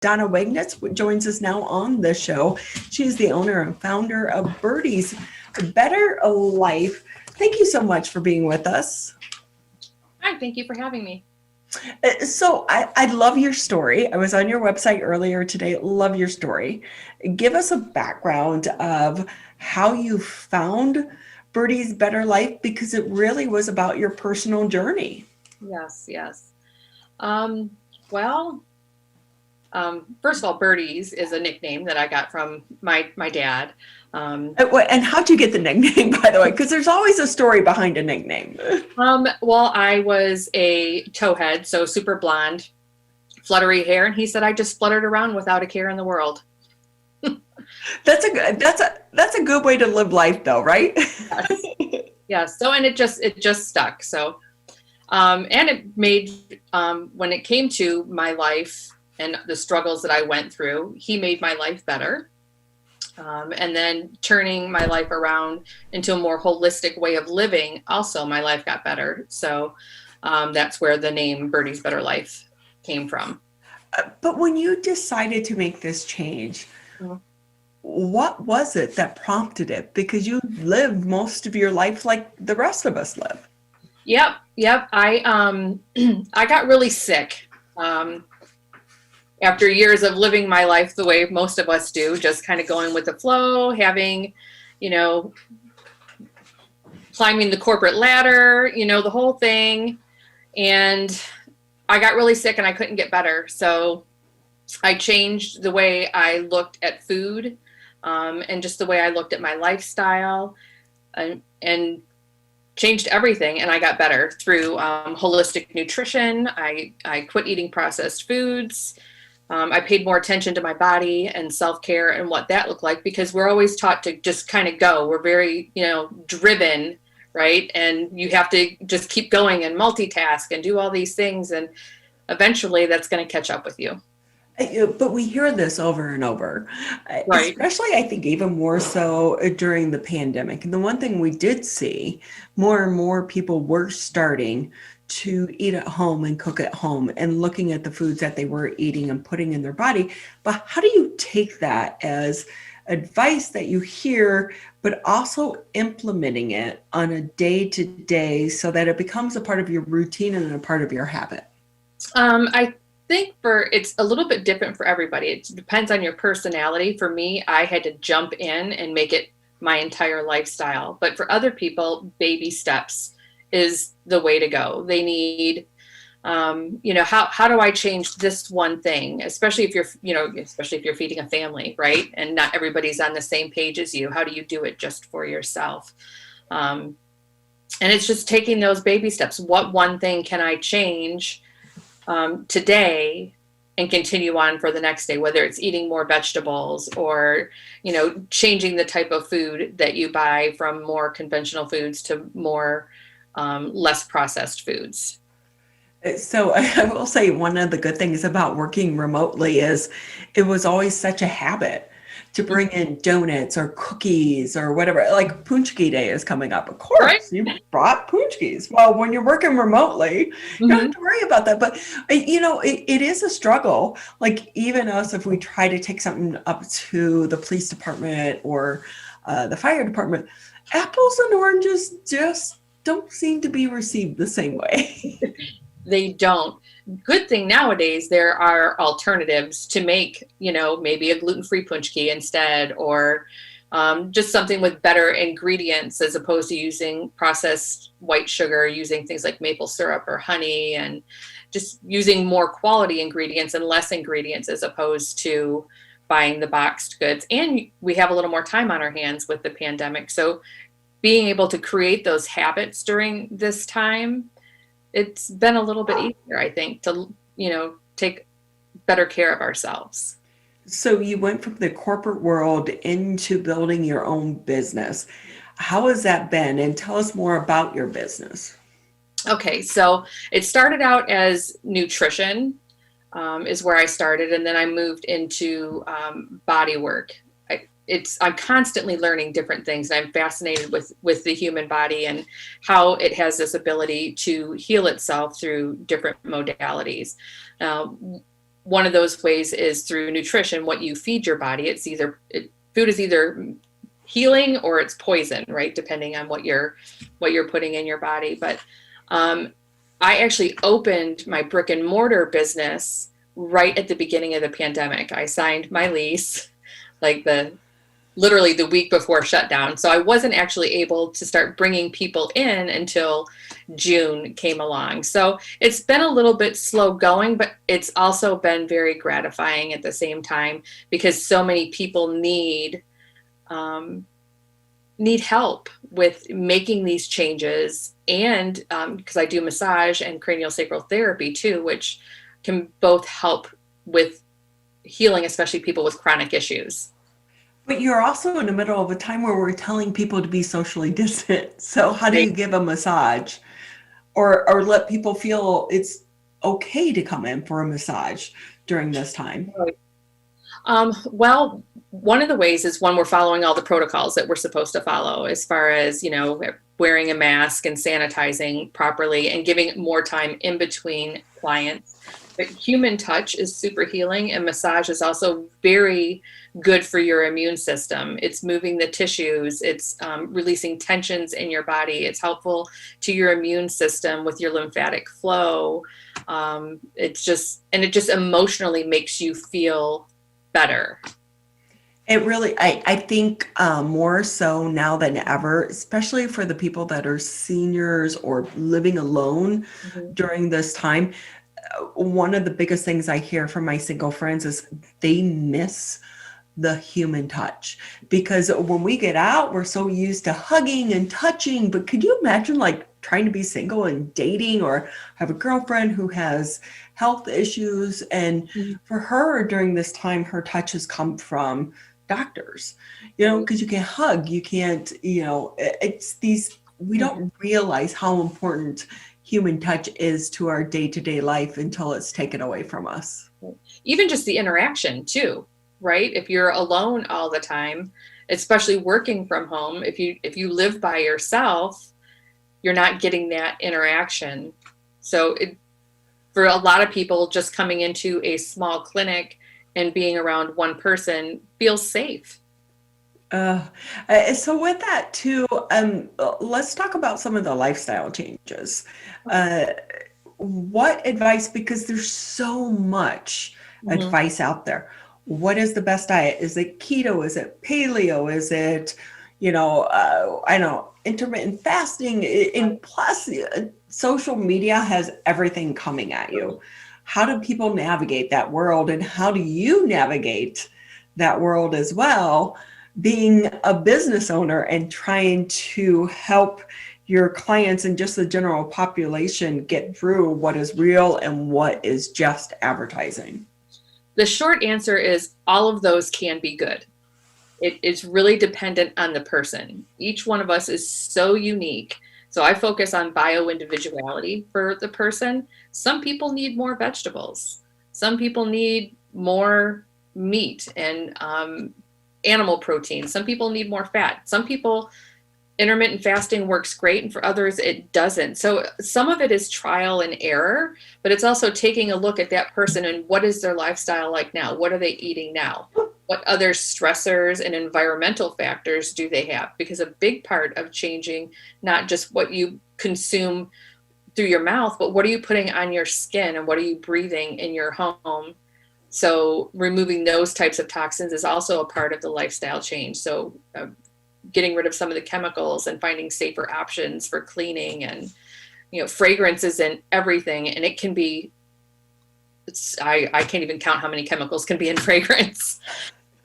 Donna Wagnitz joins us now on the show. She's the owner and founder of Birdie's Better Life. Thank you so much for being with us. Hi, thank you for having me. So I love your story. I was on your website earlier today. Love your story. Give us a background of how you found Birdie's Better Life, because it really was about your personal journey. Yes. First of all, Birdie's is a nickname that I got from my dad. And how'd you get the nickname, by the way? Because there's always a story behind a nickname. Well, I was a towhead, so super blonde, fluttery hair, and he said I just fluttered around without a care in the world. That's a good way to live life, though, right? Yes. So, and it just stuck. So, and it made when it came to my life and the struggles that I went through, he made my life better. And then turning my life around into a more holistic way of living, also my life got better. So that's where the name Birdie's Better Life came from. But when you decided to make this change, what was it that prompted it? Because you lived most of your life like the rest of us live. Yep. I got really sick. After years of living my life the way most of us do, just kind of going with the flow, having, climbing the corporate ladder, the whole thing. And I got really sick and I couldn't get better. So I changed the way I looked at food, and just the way I looked at my lifestyle, and changed everything. And I got better through holistic nutrition. I quit eating processed foods. I paid more attention to my body and self-care and what that looked like, because we're always taught to just kind of go. We're very, driven, right? And you have to just keep going and multitask and do all these things. And eventually that's going to catch up with you. But we hear this over and over, Right. Especially I think even more so during the pandemic. And the one thing we did see, more and more people were starting to eat at home and cook at home and looking at the foods that they were eating and putting in their body. But how do you take that as advice that you hear, but also implementing it on a day-to-day so that it becomes a part of your routine and a part of your habit? I think it's a little bit different for everybody. It depends on your personality. For me, I had to jump in and make it my entire lifestyle. But for other people, baby steps is the way to go. They need, how do I change this one thing? Especially if you're feeding a family, right? And not everybody's on the same page as you. How do you do it just for yourself? And it's just taking those baby steps. What one thing can I change today and continue on for the next day, whether it's eating more vegetables or, changing the type of food that you buy from more conventional foods to more less processed foods. So I will say one of the good things about working remotely is it was always such a habit to bring in donuts or cookies or whatever. Like Punchki Day is coming up. Of course, right? You brought Punchkis. Well, when you're working remotely, you don't have to worry about that. But, it is a struggle. Like even us, if we try to take something up to the police department or the fire department, apples and oranges just don't seem to be received the same way. They don't. Good thing nowadays there are alternatives to make, maybe a gluten-free punchki instead, or just something with better ingredients as opposed to using processed white sugar, using things like maple syrup or honey, and just using more quality ingredients and less ingredients as opposed to buying the boxed goods. And we have a little more time on our hands with the pandemic. So being able to create those habits during this time, it's been a little bit easier, I think, to, take better care of ourselves. So you went from the corporate world into building your own business. How has that been? And tell us more about your business. Okay, so it started out as nutrition, is where I started. And then I moved into body work. I'm constantly learning different things. I'm fascinated with the human body and how it has this ability to heal itself through different modalities. one of those ways is through nutrition, what you feed your body. Food is either healing or it's poison, right? Depending on what you're putting in your body. But I actually opened my brick and mortar business right at the beginning of the pandemic. I signed my lease like literally the week before shutdown. So I wasn't actually able to start bringing people in until June came along. So it's been a little bit slow going, but it's also been very gratifying at the same time because so many people need help with making these changes. And because I do massage and craniosacral therapy too, which can both help with healing, especially people with chronic issues. But you're also in the middle of a time where we're telling people to be socially distant. So how do you give a massage or let people feel it's okay to come in for a massage during this time? Well, one of the ways is when we're following all the protocols that we're supposed to follow, as far as, wearing a mask and sanitizing properly and giving more time in between clients. But human touch is super healing, and massage is also very good for your immune system. It's moving the tissues. It's releasing tensions in your body. It's helpful to your immune system with your lymphatic flow. It just emotionally makes you feel better. It really, I think more so now than ever, especially for the people that are seniors or living alone during this time. One of the biggest things I hear from my single friends is they miss the human touch, because when we get out, we're so used to hugging and touching. But could you imagine like trying to be single and dating, or have a girlfriend who has health issues? And for her during this time, her touch has come from doctors, because you can't hug, you can't, it's these, we don't realize how important human touch is to our day-to-day life until it's taken away from us. Even just the interaction too, right? If you're alone all the time, especially working from home, if you live by yourself, you're not getting that interaction. So for a lot of people, just coming into a small clinic and being around one person feels safe. So with that too, let's talk about some of the lifestyle changes. What advice, because there's so much advice out there. What is the best diet? Is it keto? Is it paleo? Is it, I know, intermittent fasting? And plus, social media has everything coming at you. How do people navigate that world, and how do you navigate that world as well, being a business owner and trying to help your clients and just the general population get through what is real and what is just advertising? The short answer is all of those can be good. It's really dependent on the person. Each one of us is so unique. So I focus on bio-individuality for the person. Some people need more vegetables. Some people need more meat and animal protein. Some people need more fat. Some people, intermittent fasting works great, and for others it doesn't. So some of it is trial and error, but it's also taking a look at that person and what is their lifestyle like now? What are they eating now? What other stressors and environmental factors do they have? Because a big part of changing, not just what you consume through your mouth, but what are you putting on your skin and what are you breathing in your home? So removing those types of toxins is also a part of the lifestyle change. So getting rid of some of the chemicals and finding safer options for cleaning, and, fragrances and everything. And it can be, I can't even count how many chemicals can be in fragrance.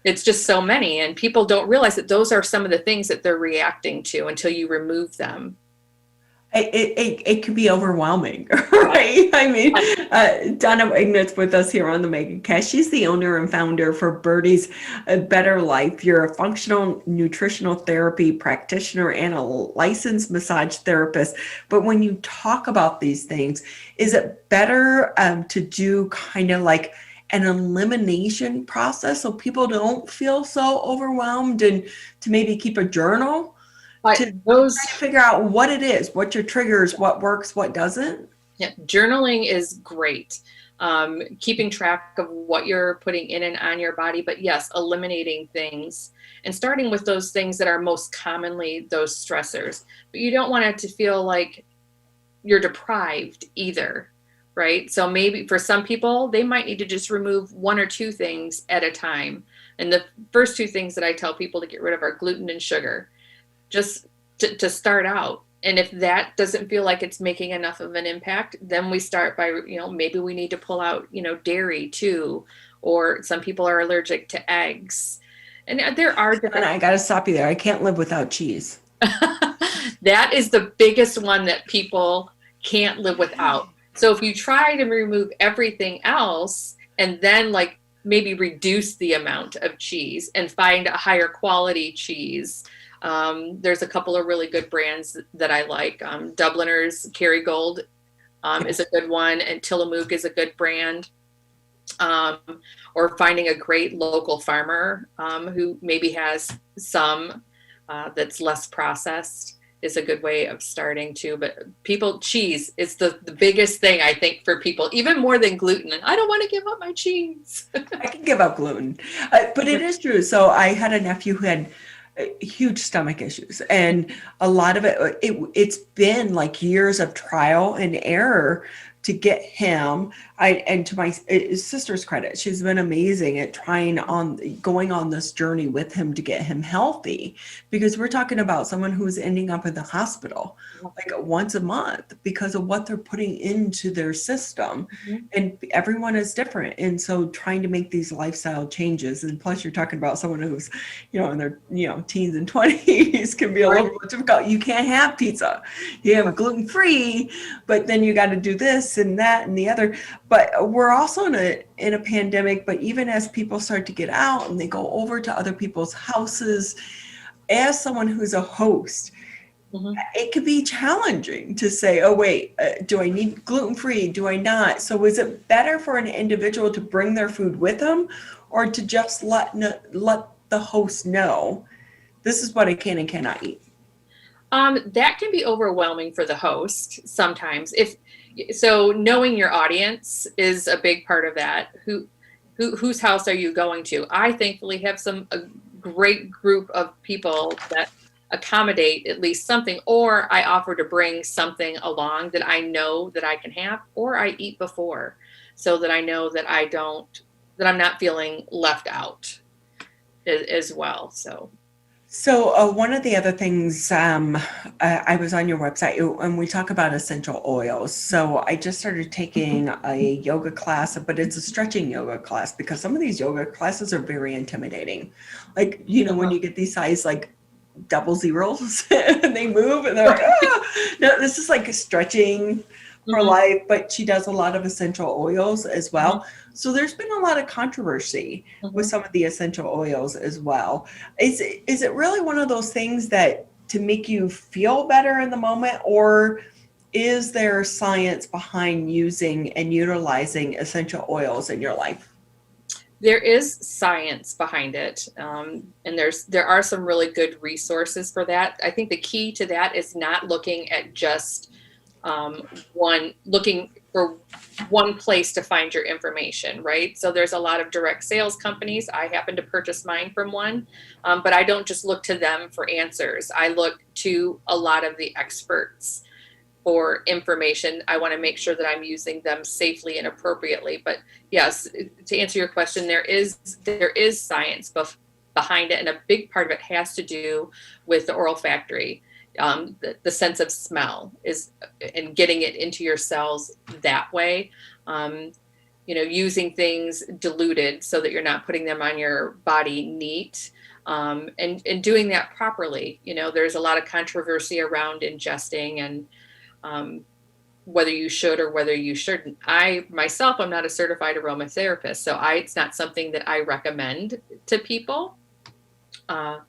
It's just so many. And people don't realize that those are some of the things that they're reacting to until you remove them. It can be overwhelming, right? I mean, Donna Wagnitz with us here on the MegaCast. She's the owner and founder for Birdie's Better Life. You're a functional nutritional therapy practitioner and a licensed massage therapist. But when you talk about these things, is it better to do kind of like an elimination process so people don't feel so overwhelmed, and to maybe keep a journal? To try to figure out what it is, what your triggers, what works, what doesn't? Yeah, journaling is great. keeping track of what you're putting in and on your body. But yes, eliminating things and starting with those things that are most commonly those stressors. But you don't want it to feel like you're deprived either, right? So maybe for some people, they might need to just remove one or two things at a time. And the first two things that I tell people to get rid of are gluten and sugar, just to start out. And if that doesn't feel like it's making enough of an impact, then we start by, maybe we need to pull out, dairy too, or some people are allergic to eggs. And there are different. And I got to stop you there. I can't live without cheese. That is the biggest one that people can't live without. So if you try to remove everything else and then like maybe reduce the amount of cheese and find a higher quality cheese, there's a couple of really good brands that I like. Dubliners Kerrygold is a good one, and Tillamook is a good brand. Or finding a great local farmer who maybe has some that's less processed is a good way of starting too. But cheese is the biggest thing I think for people, even more than gluten. And I don't want to give up my cheese. I can give up gluten, but it is true. So I had a nephew who had huge stomach issues, and a lot of it's been like years of trial and error to get him. And to my sister's credit, she's been amazing at going on this journey with him to get him healthy, because we're talking about someone who's ending up in the hospital like once a month because of what they're putting into their system. Mm-hmm. And everyone is different. And so trying to make these lifestyle changes, and plus you're talking about someone who's, in their, teens and 20s can be a little bit difficult. You can't have pizza. You have gluten-free, but then you got to do this and that and the other. But we're also in a pandemic, but even as people start to get out and they go over to other people's houses, as someone who's a host, mm-hmm. it could be challenging to say, oh, wait, do I need gluten-free? Do I not? So is it better for an individual to bring their food with them, or to just let the host know, this is what I can and cannot eat? That can be overwhelming for the host sometimes. So knowing your audience is a big part of that. Whose house are you going to? I thankfully have a great group of people that accommodate at least something, or I offer to bring something along that I know that I can have, or I eat before, so that I know that that I'm not feeling left out as well. So one of the other things, I was on your website and we talk about essential oils. So I just started taking a yoga class, but it's a stretching yoga class, because some of these yoga classes are very intimidating. Like, when you get these size like double zeros and they move and they're like, no, this is like stretching for mm-hmm. life. But she does a lot of essential oils as well. Mm-hmm. So there's been a lot of controversy mm-hmm. with some of the essential oils as well. Is it really one of those things that to make you feel better in the moment, or is there science behind using and utilizing essential oils in your life? There is science behind it. And there are some really good resources for that. I think the key to that is not looking at just looking for one place to find your information, right? So there's a lot of direct sales companies. I happen to purchase mine from one, but I don't just look to them for answers. I look to a lot of the experts for information. I want to make sure that I'm using them safely and appropriately. But yes, to answer your question, there is science behind it, and a big part of it has to do with the olfactory. The sense of smell is, and getting it into your cells that way, using things diluted so that you're not putting them on your body neat, and doing that properly. There's a lot of controversy around ingesting and whether you should or whether you shouldn't. I'm not a certified aromatherapist, so it's not something that I recommend to people. The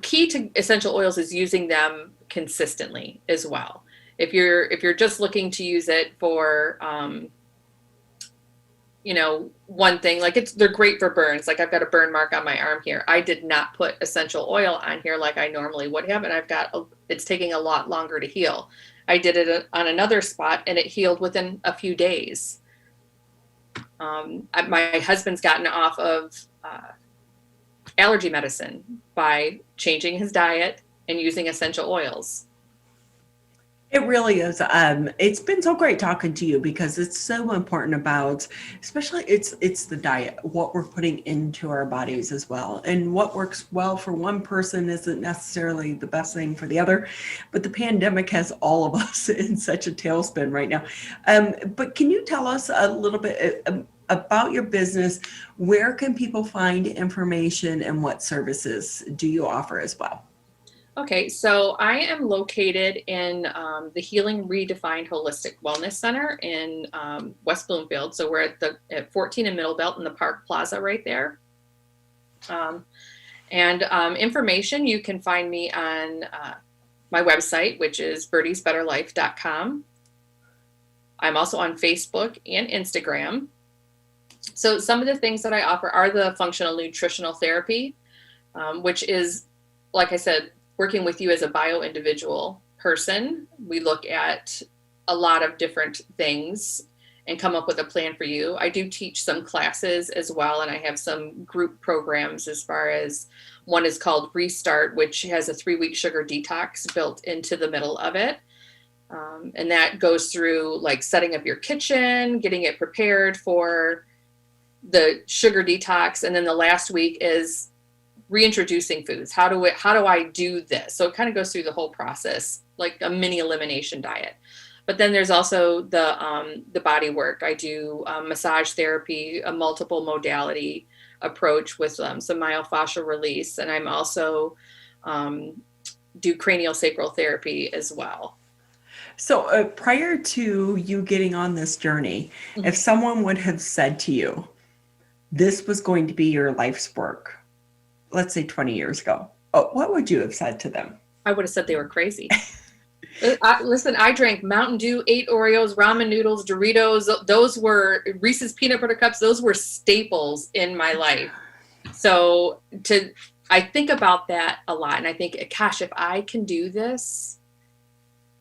key to essential oils is using them consistently as well. If you're just looking to use it for, one thing, like they're great for burns. Like I've got a burn mark on my arm here. I did not put essential oil on here like I normally would have, and it's taking a lot longer to heal. I did it on another spot and it healed within a few days. My husband's gotten off of allergy medicine by changing his diet and using essential oils. It really is. It's been so great talking to you because it's so important about, especially it's the diet, what we're putting into our bodies as well. And what works well for one person isn't necessarily the best thing for the other. But the pandemic has all of us in such a tailspin right now. But can you tell us a little bit about your business? Where can people find information and what services do you offer as well? Okay, so I am located in the Healing Redefined Holistic Wellness Center in West Bloomfield. So we're at 14 and Middle Belt in the Park Plaza right there. Information, you can find me on my website, which is birdiesbetterlife.com. I'm also on Facebook and Instagram. So some of the things that I offer are the functional nutritional therapy, which is, like I said, working with you as a bio-individual person. We look at a lot of different things and come up with a plan for you. I do teach some classes as well, and I have some group programs as far as one is called Restart, which has a 3-week sugar detox built into the middle of it. And that goes through like setting up your kitchen, getting it prepared for the sugar detox. And then the last week is reintroducing foods. How do I do this? So it kind of goes through the whole process, like a mini elimination diet. But then there's also the body work. I do massage therapy, a multiple modality approach with some myofascial release. And I'm also do cranial sacral therapy as well. So prior to you getting on this journey, Mm-hmm. if someone would have said to you, this was going to be your life's work, let's say 20 years ago, what would you have said to them? I would have said they were crazy. Listen, I drank Mountain Dew, ate Oreos, ramen noodles, Doritos. Those were Reese's peanut butter cups. Those were staples in my life. So I think about that a lot. And I think, gosh, if I can do this,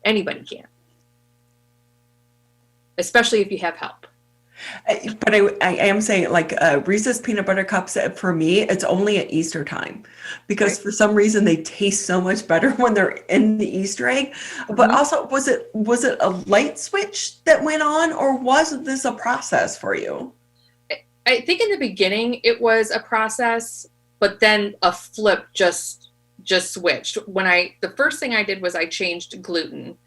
anybody can. Especially if you have help. But I am saying, like, Reese's peanut butter cups, for me, it's only at Easter time because for some reason they taste so much better when they're in the Easter egg. But also, was it a light switch that went on, or was this a process for you? I think in the beginning it was a process, but then a flip just switched. The first thing I did was I changed gluten.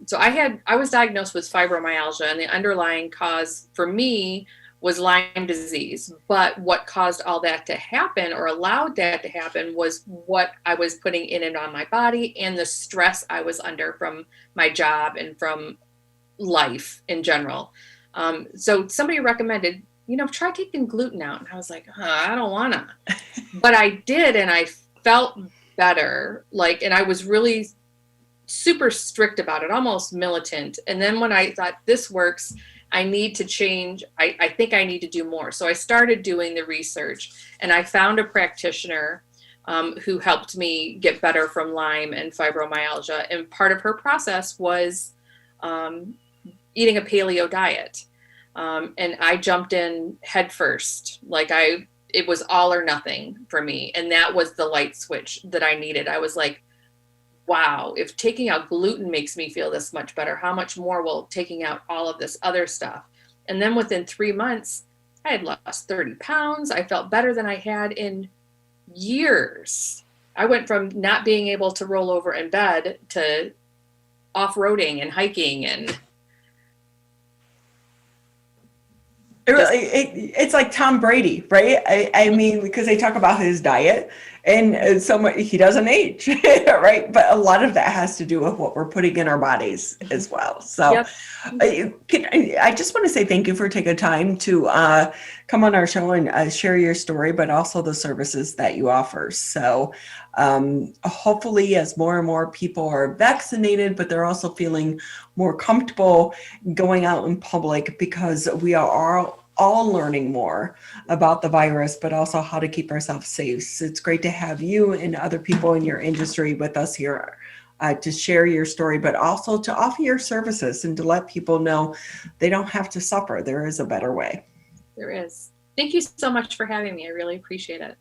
So I was diagnosed with fibromyalgia, and the underlying cause for me was Lyme disease. But what caused all that to happen, or allowed that to happen, was what I was putting in and on my body and the stress I was under from my job and from life in general. So somebody recommended, try taking gluten out. And I was like, I don't want to. But I did, and I felt better. And I was really super strict about it, almost militant. And then when I thought this works, I need to change. I think I need to do more. So I started doing the research, and I found a practitioner who helped me get better from Lyme and fibromyalgia. And part of her process was eating a paleo diet. And I jumped in head first. It was all or nothing for me. And that was the light switch that I needed. I was like, wow, if taking out gluten makes me feel this much better, how much more will taking out all of this other stuff? And then within 3 months, I had lost 30 pounds. I felt better than I had in years. I went from not being able to roll over in bed to off-roading and hiking. And it's like Tom Brady, right? I mean, because they talk about his diet, and he doesn't age, right? But a lot of that has to do with what we're putting in our bodies as well. So I just want to say thank you for taking time to come on our show and share your story, but also the services that you offer. So hopefully as more and more people are vaccinated, but they're also feeling more comfortable going out in public, because we are all learning more about the virus, but also how to keep ourselves safe. So it's great to have you and other people in your industry with us here to share your story, but also to offer your services and to let people know they don't have to suffer. There is a better way. There is. Thank you so much for having me. I really appreciate it.